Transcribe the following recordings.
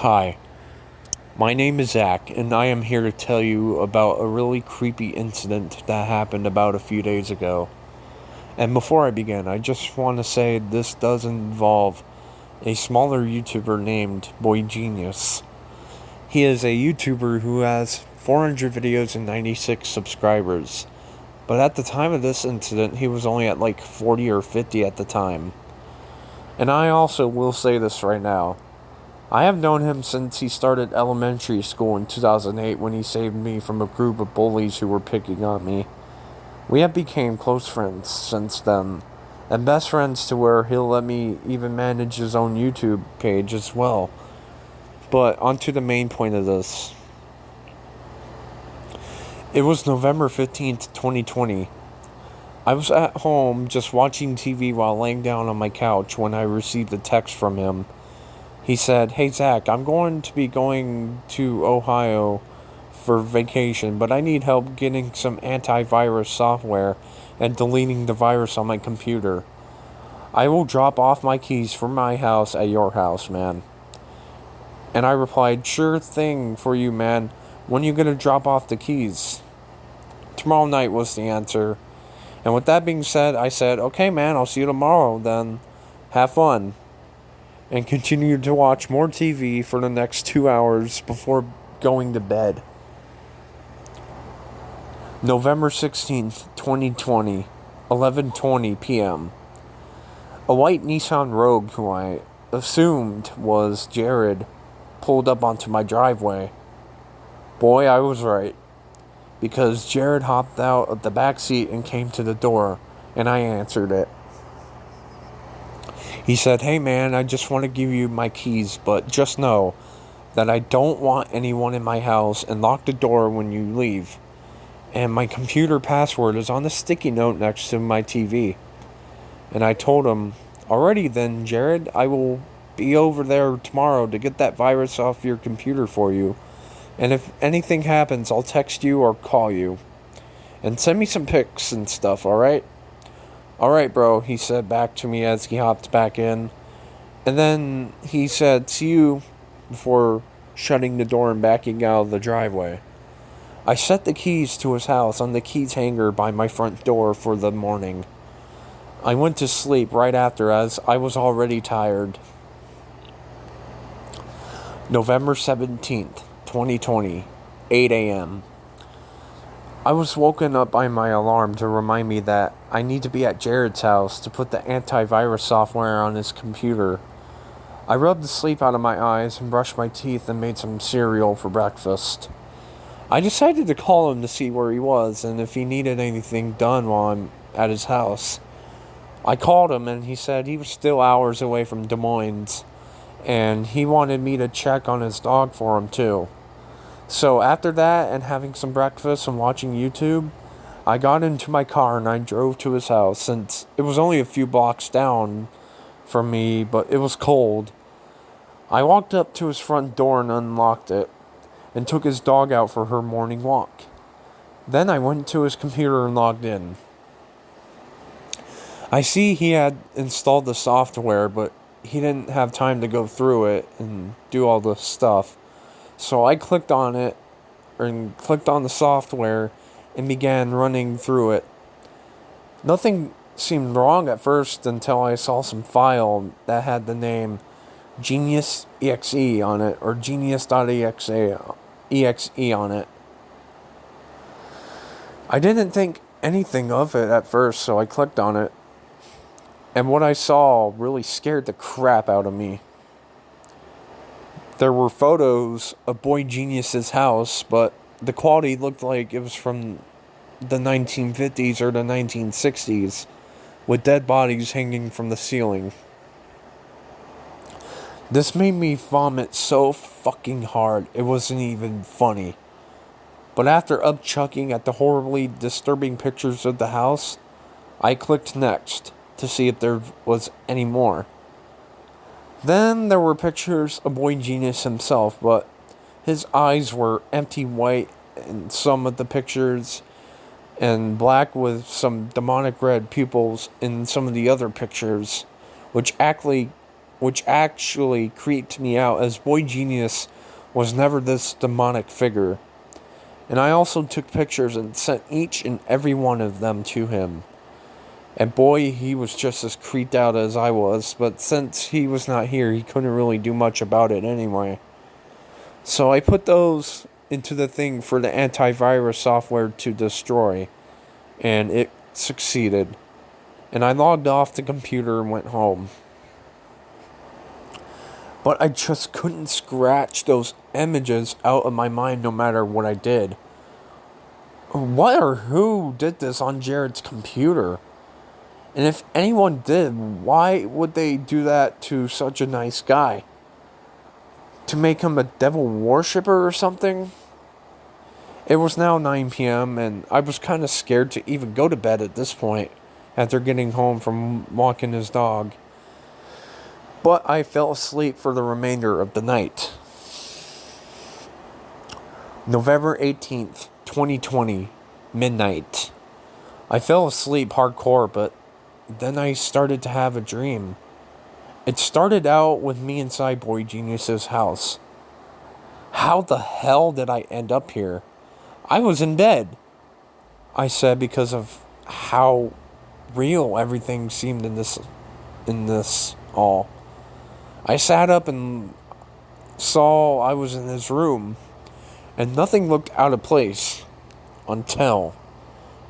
Hi, my name is Zach, and I am here to tell you about a really creepy incident that happened about a few days ago. And before I begin, I just want to say this does involve a smaller YouTuber named Boy Genius. He is a YouTuber who has 400 videos and 96 subscribers. But at the time of this incident, he was only at like 40 or 50 at the time. And I also will say this right now. I have known him since he started elementary school in 2008 when he saved me from a group of bullies who were picking on me. We have become close friends since then, and best friends to where he'll let me even manage his own YouTube page as well. But onto the main point of this. It was November 15th, 2020. I was at home just watching TV while laying down on my couch when I received a text from him. He said, "Hey Zach, I'm going to be going to Ohio for vacation, but I need help getting some antivirus software and deleting the virus on my computer. I will drop off my keys from my house at your house, man." And I replied, "Sure thing for you, man. When you gonna drop off the keys?" "Tomorrow night," was the answer. And with that being said, I said, "Okay, man, I'll see you tomorrow then. Have fun." And continued to watch more TV for the next 2 hours before going to bed. November 16th, 2020, 11:20 p.m. A white Nissan Rogue, who I assumed was Jared, pulled up onto my driveway. Boy, I was right, because Jared hopped out of the back seat and came to the door, and I answered it. He said, "Hey man, I just want to give you my keys, but just know that I don't want anyone in my house, and lock the door when you leave. And my computer password is on the sticky note next to my TV." And I told him, "Alrighty then, Jared, I will be over there tomorrow to get that virus off your computer for you. And if anything happens, I'll text you or call you. And send me some pics and stuff, alright?" "Alright, bro," he said back to me as he hopped back in. And then he said, "See you," before shutting the door and backing out of the driveway. I set the keys to his house on the keys hanger by my front door for the morning. I went to sleep right after as I was already tired. November 17th, 2020, 8 a.m. I was woken up by my alarm to remind me that I need to be at Jared's house to put the antivirus software on his computer. I rubbed the sleep out of my eyes and brushed my teeth and made some cereal for breakfast. I decided to call him to see where he was and if he needed anything done while I'm at his house. I called him and he said he was still hours away from Des Moines, and he wanted me to check on his dog for him too. So after that and having some breakfast and watching YouTube, I got into my car and I drove to his house since it was only a few blocks down from me, but it was cold. I walked up to his front door and unlocked it and took his dog out for her morning walk. Then I went to his computer and logged in. I see he had installed the software, but he didn't have time to go through it and do all the stuff. So I clicked on it, and clicked on the software, and began running through it. Nothing seemed wrong at first until I saw some file that had the name Genius.exe on it, or Genius.exe on it. I didn't think anything of it at first, so I clicked on it. And what I saw really scared the crap out of me. There were photos of Boy Genius's house, but the quality looked like it was from the 1950s or the 1960s, with dead bodies hanging from the ceiling. This made me vomit so fucking hard, it wasn't even funny. But after upchucking at the horribly disturbing pictures of the house, I clicked next to see if there was any more. Then there were pictures of Boy Genius himself, but his eyes were empty white in some of the pictures, and black with some demonic red pupils in some of the other pictures, which actually which actually creeped me out, as Boy Genius was never this demonic figure. And I also took pictures and sent each and every one of them to him. And boy, he was just as creeped out as I was, but since he was not here, he couldn't really do much about it anyway. So I put those into the thing for the antivirus software to destroy, and it succeeded. And I logged off the computer and went home. But I just couldn't scratch those images out of my mind no matter what I did. What or who did this on Jared's computer? And if anyone did, why would they do that to such a nice guy? To make him a devil worshipper or something? It was now 9 p.m. and I was kind of scared to even go to bed at this point after getting home from walking his dog. But I fell asleep for the remainder of the night. November 18th, 2020, midnight. I fell asleep hardcore, but then I started to have a dream. It started out with me inside Boy Genius's house. How the hell did I end up here? I was in bed, I said, because of how real everything seemed in this all. I sat up and saw I was in his room, and nothing looked out of place until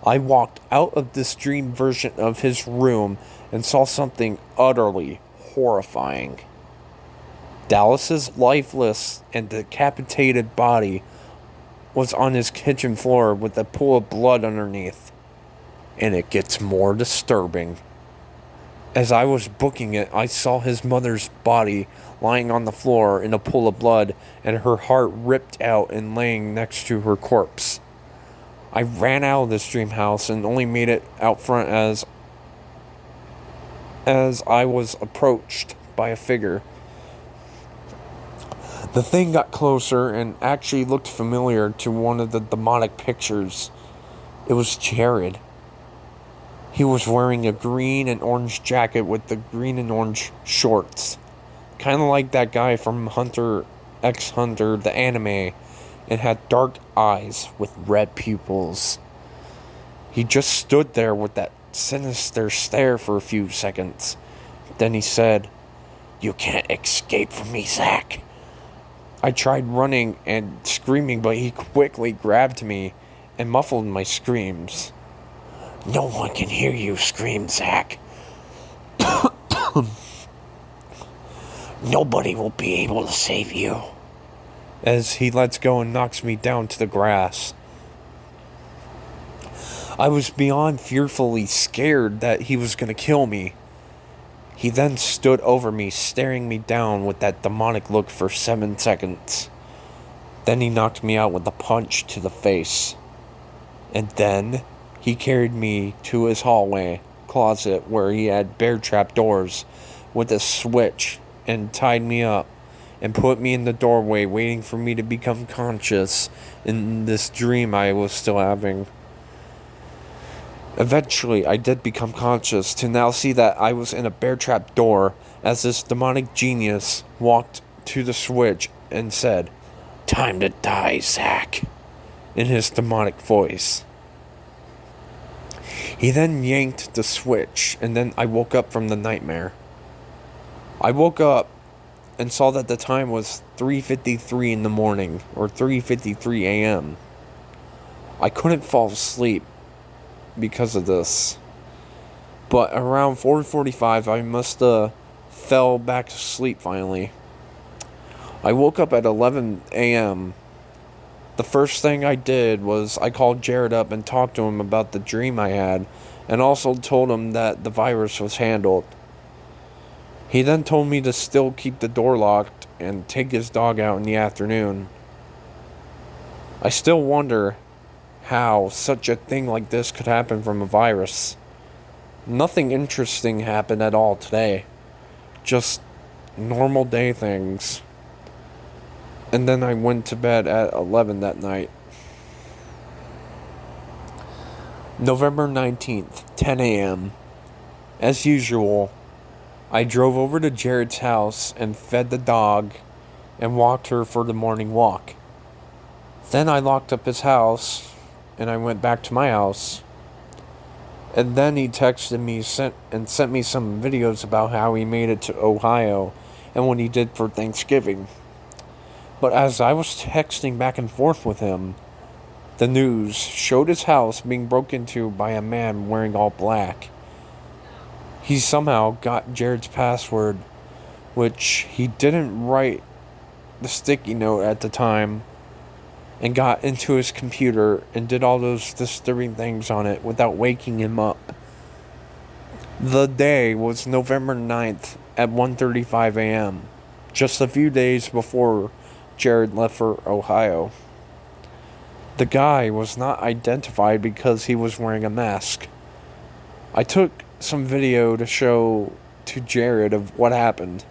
I walked out of this dream version of his room and saw something utterly horrifying. Dallas's lifeless and decapitated body was on his kitchen floor with a pool of blood underneath. And it gets more disturbing. As I was booking it, I saw his mother's body lying on the floor in a pool of blood and her heart ripped out and laying next to her corpse. I ran out of this dream house and only made it out front as I was approached by a figure. The thing got closer and actually looked familiar to one of the demonic pictures. It was Jared. He was wearing a green and orange jacket with the green and orange shorts. Kind of like that guy from Hunter x Hunter, the anime, and had dark eyes with red pupils. He just stood there with that sinister stare for a few seconds. Then he said, "You can't escape from me, Zach." I tried running and screaming, but he quickly grabbed me and muffled my screams. "No one can hear you scream, Zach. Nobody will be able to save you." As he lets go and knocks me down to the grass. I was beyond fearfully scared that he was going to kill me. He then stood over me, staring me down with that demonic look for 7 seconds. Then he knocked me out with a punch to the face. And then he carried me to his hallway closet where he had bear trap doors with a switch and tied me up and put me in the doorway waiting for me to become conscious in this dream I was still having. Eventually, I did become conscious to now see that I was in a bear trap door as this demonic genius walked to the switch and said, "Time to die, Zach," in his demonic voice. He then yanked the switch, and then I woke up from the nightmare. I woke up and saw that the time was 3:53 in the morning, or 3:53 a.m. I couldn't fall asleep because of this. But around 4:45, I must have fell back to sleep finally. I woke up at 11 a.m. The first thing I did was I called Jared up and talked to him about the dream I had, and also told him that the virus was handled. He then told me to still keep the door locked and take his dog out in the afternoon. I still wonder how such a thing like this could happen from a virus. Nothing interesting happened at all today. Just normal day things. And then I went to bed at 11 that night. November 19th, 10 a.m. As usual, I drove over to Jared's house and fed the dog and walked her for the morning walk. Then I locked up his house and I went back to my house. And then he texted me sent me some videos about how he made it to Ohio and what he did for Thanksgiving. But as I was texting back and forth with him, the news showed his house being broken into by a man wearing all black. He somehow got Jared's password, which he didn't write the sticky note at the time, and got into his computer and did all those disturbing things on it without waking him up. The day was November 9th at 1:35 a.m., just a few days before Jared left for Ohio. The guy was not identified because he was wearing a mask. I took some video to show to Jared of what happened.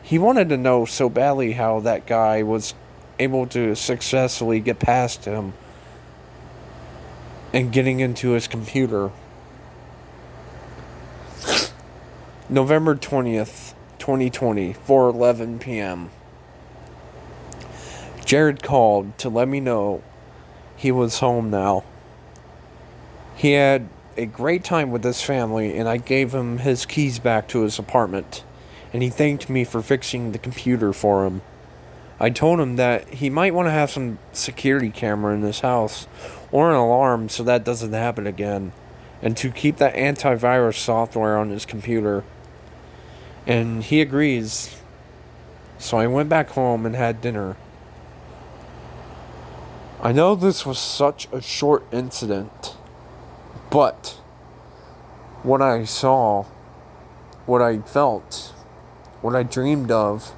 He wanted to know so badly how that guy was able to successfully get past him and getting into his computer. November 20th, 2020, 4:11 p.m. Jared called to let me know he was home now. He had a great time with his family, and I gave him his keys back to his apartment, and he thanked me for fixing the computer for him. I told him that he might want to have some security camera in his house, or an alarm so that doesn't happen again, and to keep that antivirus software on his computer. And he agrees. So I went back home and had dinner. I know this was such a short incident, but what I saw, what I felt, what I dreamed of,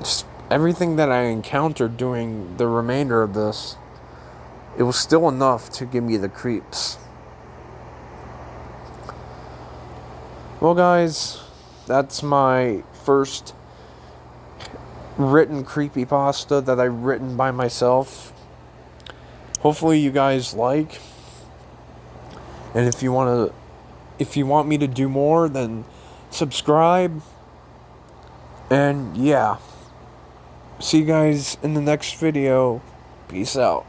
just everything that I encountered during the remainder of this, it was still enough to give me the creeps. Well, guys, that's my first written creepypasta that I've written by myself. Hopefully you guys like. And if you want me to do more, then subscribe. And yeah. See you guys in the next video. Peace out.